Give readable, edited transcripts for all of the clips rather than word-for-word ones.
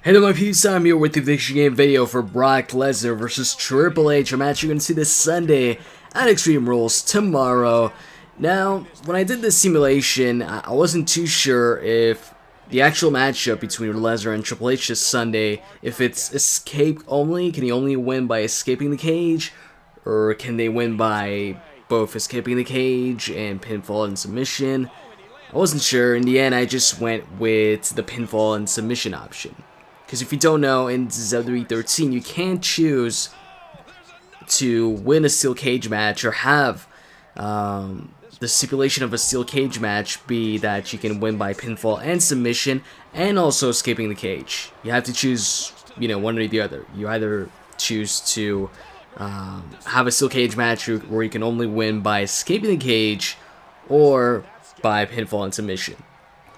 Hey there my peeps, I'm here with the prediction game video for Brock Lesnar versus Triple H, a match you're going to see this Sunday at Extreme Rules tomorrow. Now, when I did this simulation, I wasn't too sure if the actual matchup between Lesnar and Triple H this Sunday, if it's escape only, can he only win by escaping the cage, or can they win by both escaping the cage and pinfall and submission? I wasn't sure. In the end, I just went with the pinfall and submission option. Because if you don't know, in WWE 13, you can't choose to win a steel cage match or have the stipulation of a steel cage match be that you can win by pinfall and submission and also escaping the cage. You have to choose, one or the other. You either choose to have a steel cage match where you can only win by escaping the cage or by pinfall and submission,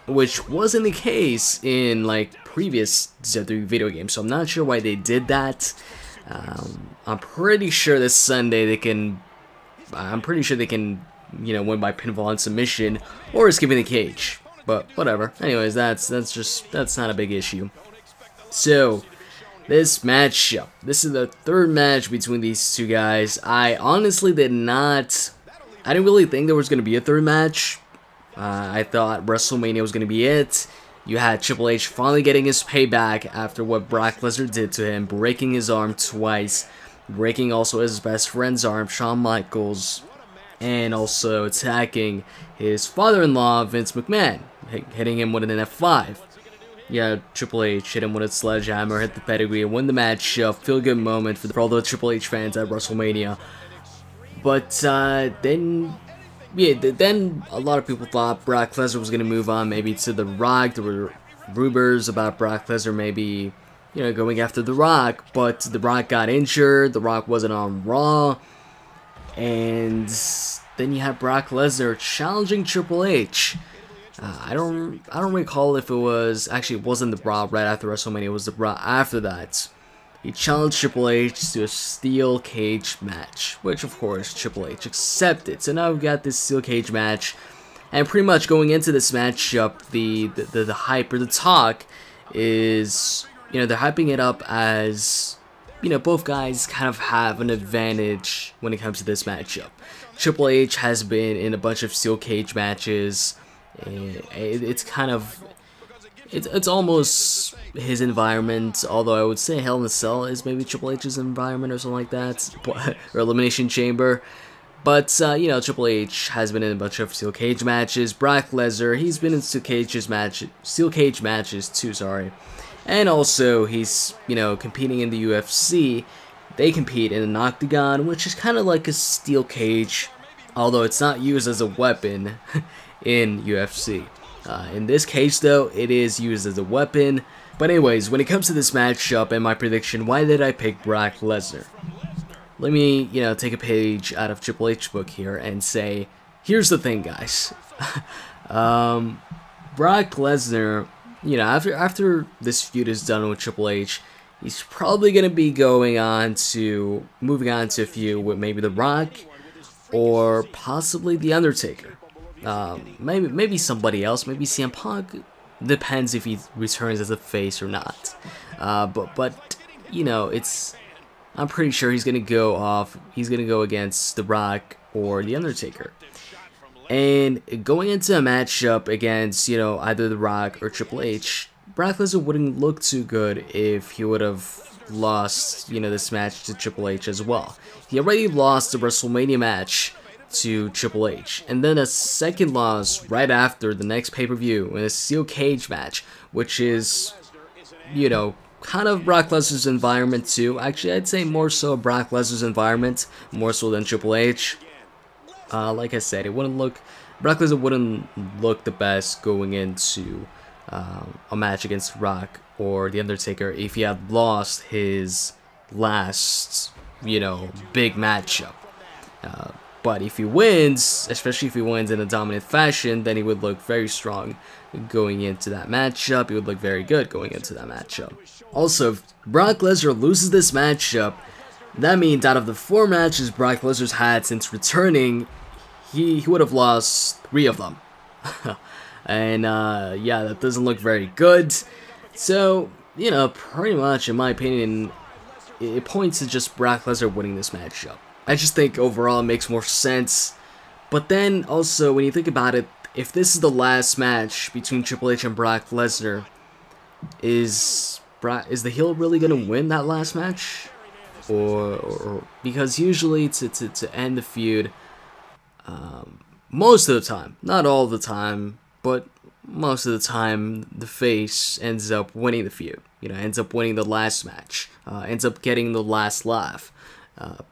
which wasn't the case in previous WWE video games, so I'm not sure why they did that. I'm pretty sure this Sunday they can. I'm pretty sure they can, win by pinfall and submission or escaping the cage. But whatever. Anyways, that's not a big issue. So this matchup, this is the third match between these two guys. I honestly didn't really think there was gonna be a third match. I thought WrestleMania was gonna be it. You had Triple H finally getting his payback after what Brock Lesnar did to him, breaking his arm twice, breaking also his best friend's arm, Shawn Michaels, and also attacking his father-in-law, Vince McMahon, hitting him with an F5. Yeah, Triple H hit him with a sledgehammer, hit the pedigree, and won the match. Feel-good moment for all the Triple H fans at WrestleMania. But then a lot of people thought Brock Lesnar was going to move on maybe to The Rock. There were rumors about Brock Lesnar maybe, going after The Rock, but The Rock got injured. The Rock wasn't on Raw. And then you had Brock Lesnar challenging Triple H. I don't recall if it wasn't the Raw right after WrestleMania. It was the Raw after that. He challenged Triple H to a steel cage match, which of course Triple H accepted. So now we've got this steel cage match, and pretty much going into this matchup, the hype or the talk is, they're hyping it up as, both guys kind of have an advantage when it comes to this matchup. Triple H has been in a bunch of steel cage matches. It's almost his environment, although I would say Hell in a Cell is maybe Triple H's environment or something like that, or Elimination Chamber. But, Triple H has been in a bunch of steel cage matches. Brock Lesnar, he's been in steel cage matches too, sorry. And also, he's, competing in the UFC. They compete in an octagon, which is kind of like a steel cage, although it's not used as a weapon in UFC. In this case, though, it is used as a weapon. But anyways, when it comes to this matchup and my prediction, why did I pick Brock Lesnar? Let me, take a page out of Triple H's book here and say, here's the thing, guys. Brock Lesnar, after this feud is done with Triple H, he's probably going to be moving on to a feud with maybe The Rock or possibly The Undertaker. Maybe somebody else, maybe CM Punk. Depends if he returns as a face or not. But I'm pretty sure he's gonna go against The Rock or The Undertaker. And going into a matchup against, either The Rock or Triple H, Brock Lesnar wouldn't look too good if he would have lost, this match to Triple H as well. He already lost the WrestleMania match to Triple H, and then a second loss right after the next pay-per-view in a steel cage match, which is, kind of Brock Lesnar's environment too. Actually, I'd say more so Brock Lesnar's environment, more so than Triple H. Like I said, Brock Lesnar wouldn't look the best going into a match against Rock or The Undertaker if he had lost his last, big matchup. But if he wins, especially if he wins in a dominant fashion, then he would look very strong going into that matchup. He would look very good going into that matchup. Also, if Brock Lesnar loses this matchup, that means out of the 4 matches Brock Lesnar's had since returning, he would have lost 3 of them. And yeah, that doesn't look very good. So you know, pretty much, in my opinion, it points to just Brock Lesnar winning this matchup. I just think overall it makes more sense. But then also, when you think about it, if this is the last match between Triple H and Brock Lesnar, is the heel really gonna win that last match? Or because usually to end the feud, most of the time, not all the time, but most of the time, the face ends up winning the feud. You know, ends up winning the last match, ends up getting the last laugh.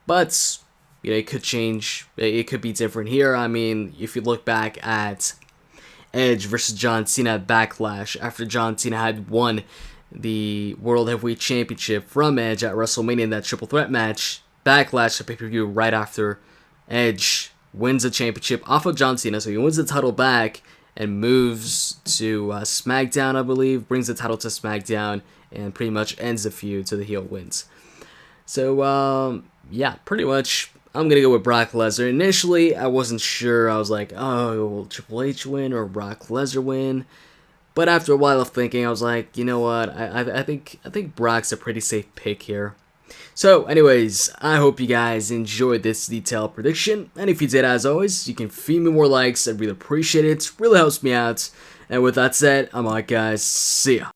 But you know, it could change. It could be different here. I mean, if you look back at Edge versus John Cena at Backlash, after John Cena had won the World Heavyweight Championship from Edge at WrestleMania in that triple threat match, Backlash, the pay-per-view right after Edge wins the championship off of John Cena, so he wins the title back and moves to SmackDown, I believe, brings the title to SmackDown, and pretty much ends the feud, so the heel wins. So, yeah, pretty much, I'm going to go with Brock Lesnar. Initially, I wasn't sure. I was like, oh, will Triple H win or Brock Lesnar win? But after a while of thinking, I was like, you know what, I think Brock's a pretty safe pick here. So, anyways, I hope you guys enjoyed this detailed prediction, and if you did, as always, you can feed me more likes. I'd really appreciate it. It really helps me out. And with that said, I'm out, guys. See ya.